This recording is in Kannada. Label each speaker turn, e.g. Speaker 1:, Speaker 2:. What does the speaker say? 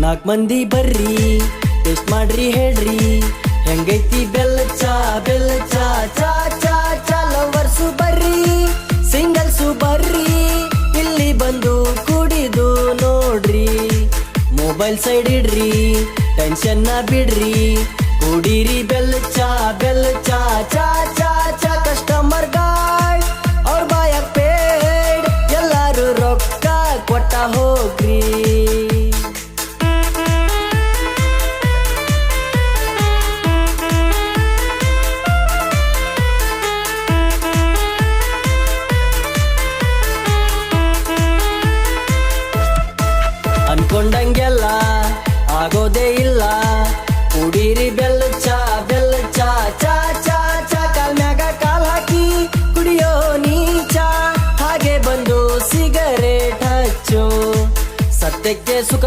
Speaker 1: ನಾಲ್ಕು ಮಂದಿ ಬರ್ರಿ ಟೇಸ್ಟ್ ಮಾಡ್ರಿ ಹೇಳ್ರಿ ಹೆಂಗೈತಿ ಬೆಲ್ಲ ಚಾ ಚಾ ಚಾ ಚಾ ಲವರ್ಸು ಬರ್ರಿ ಸಿಂಗಲ್ಸು ಬರ್ರಿ ಇಲ್ಲಿ ಬಂದು ಕುಡಿದು ನೋಡ್ರಿ ಮೊಬೈಲ್ ಸೈಡ್ ಇಡ್ರಿ ಟೆನ್ಷನ್ ಬಿಡ್ರಿ ಕುಡೀರಿ ಬೆಲ್ಲ ಚಾ ಚಾ ಚಾ ಚಾ ಕಸ್ಟಮರ್ ಗಾರ್ಡ್ ಅವ್ರ ಬಾಯಾಗ ಪೇಡ್ ಎಲ್ಲಾರು ರೊಕ್ಕ ಕೊಟ್ಟ ಹೋಗ್ರಿ ಅನ್ಕೊಂಡಂಗೆಲ್ಲ ಆಗೋದೇ ಇಲ್ಲ ಕುಡೀರಿ ಬೆಲ್ಲ ಚಾ ಚಾ ಚಾ ಚಾ ಕಾಲ್ ಮ್ಯಾಗ ಕಾಲ್ ಹಾಕಿ ಕುಡಿಯೋ ನೀಚಾ ಹಾಗೆ ಬಂದು ಸಿಗರೇಟ್ ಹಚ್ಚು ಸತ್ಯಕ್ಕೆ ಸುಖ